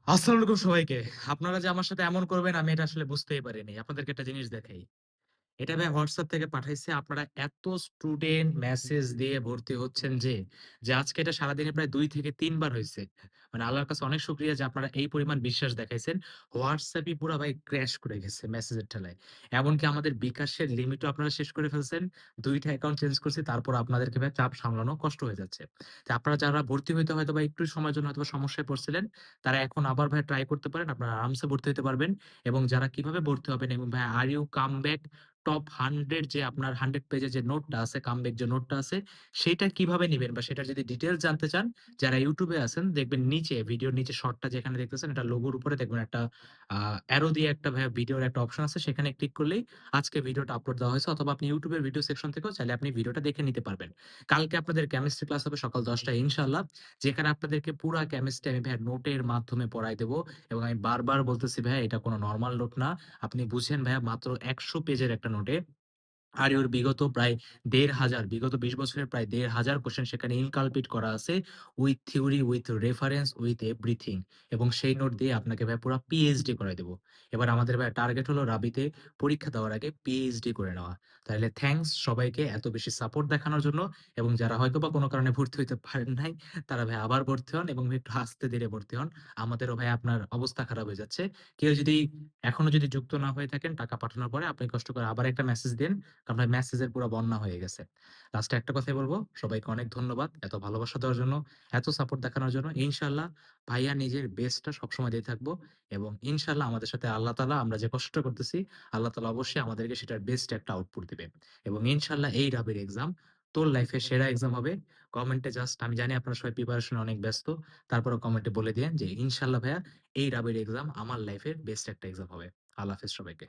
আসসালামু আলাইকুম সবাইকে। আপনারা যে আমার সাথে এমন করবেন আমি এটা আসলে বুঝতেই পারিনি। আপনাদেরকে একটা জিনিস দেখাই। এটা ভাই WhatsApp থেকে পাঠাইছে। আপনারা এত স্টুডেন্ট মেসেজ দিয়ে ভর্তি হচ্ছেন যে আজকে এটা সারাদিনে প্রায় ২ থেকে ৩ বার হইছে। মানে আল্লাহর কাছে অনেক শুকরিয়া যে আপনারা এই পরিমাণ বিশ্বাস দেখাইছেন। WhatsApp ই পুরা ভাই ক্র্যাশ করে গেছে মেসেজের ঠেলায়। এমনকি আমাদের বিকাশের লিমিটও আপনারা শেষ করে ফেলছেন। ২ টা অ্যাকাউন্ট চেঞ্জ করছি। তারপর আপনাদেরকে ভাই চাপ সামলানো কষ্ট হয়ে যাচ্ছে। তো আপনারা যারা ভর্তি হইতে হয়তোবা একটু সময়ের জন্য হয়তোবা সমস্যায় পড়ছিলেন, তারা এখন আবার ভাই ট্রাই করতে পারেন। আপনারা আরামসে ভর্তি হইতে পারবেন। এবং যারা কিভাবে ভর্তি হবেন এবং ভাই are you come back top 100 যে আপনার 100 পেজের যে নোটটা আছে, কামব্যাক যে নোটটা আছে, সেইটা কিভাবে নিবেন বা সেটার যদি ডিটেইলস জানতে চান, যারা YouTube এ আছেন দেখবেন নিচে ভিডিওর নিচে শর্টটা যেখানে দেখতেছেন এটা লোগোর উপরে দেখবেন একটা অ্যারো দিয়ে একটা ভাইয়া ভিডিওর একটা অপশন আছে সেখানে ক্লিক করলেই আজকে ভিডিওটা আপলোড দেওয়া হয়েছে অথবা আপনি YouTube এর ভিডিও সেকশন থেকেও চাইলে আপনি ভিডিওটা দেখে নিতে পারবেন। কালকে আপনাদের কেমিস্ট্রি ক্লাস হবে সকাল ১০ টায় ইনশাআল্লাহ। যেখানে আপনাদেরকে পুরা কেমিস্ট্রি আমি ভাইয়া নোটের মাধ্যমে পড়ায় দেব এবং আমি বারবার বলতেছি ভাইয়া এটা কোনো নরমাল নোট না। আপনি বুঝেন ভাইয়া মাত্র ১০০ পেজের একটা নোটে আর ওর বিগত প্রায় ১,৫০০ বিগত ২০ বছরের প্রায় ১,৫০০ কোয়েশ্চেন সেখানে ইনকালপিট করা আছে। With theory, with reference, with everything এবং সেই নোট দিয়ে আপনাকে ভাই পুরা পিএইচডি করায় দেব। এবার আমাদের ভাই টার্গেট হলো রাবিতে পরীক্ষা দেওয়ার আগে পিএইচডি করে নেওয়া। তাইলে থ্যাংকস সবাইকে এত বেশি সাপোর্ট দেখানোর জন্য এবং যারা হয়তোবা কোনো কারণে ভর্তি হইতে পারেন নাই, তারা ভাই আবার ভর্তি হন এবং ভাই একটু আস্তে ধীরে ভর্তি হন। আমাদেরও ভাই আপনার অবস্থা খারাপ হয়ে যাচ্ছে। কেউ যদি এখনো যদি যুক্ত না হয়ে থাকেন টাকা পাঠানোর পরে আপনি কষ্ট করে আবার একটা মেসেজ দিন। কারণ ভাই মেসেজের পুরা বন্যা হয়ে গেছে। লাস্টে একটা কথাই বলব, সবাইকে অনেক ধন্যবাদ। এত ভালোবাসা দেওয়ার জন্য, এত সাপোর্ট দেখানোর জন্য। ইনশাআল্লাহ ভাইয়া নিজের বেস্টটা সবসময় দিয়ে থাকবো এবং ইনশাআল্লাহ আমাদের সাথে আল্লাহ তাআলা আমরা যে কষ্ট করতেছি, আল্লাহ তাআলা অবশ্যই আমাদেরকে সেটার বেস্ট একটা আউটপুট দিবে। এবং ইনশাআল্লাহ এই রাবির এক্সাম তোর লাইফের সেরা এক্সাম হবে। কমেন্টে জাস্ট আমি জানি আপনারা সবাই প্রিপারেশন এ অনেক ব্যস্ত। তারপরেও কমেন্টে বলে দিয়েন যে, "ইনশাআল্লাহ ভাইয়া এই রাবির এক্সাম আমার লাইফের বেস্ট একটা এক্সাম হবে।" আল্লাহ হাফেজ সবাইকে।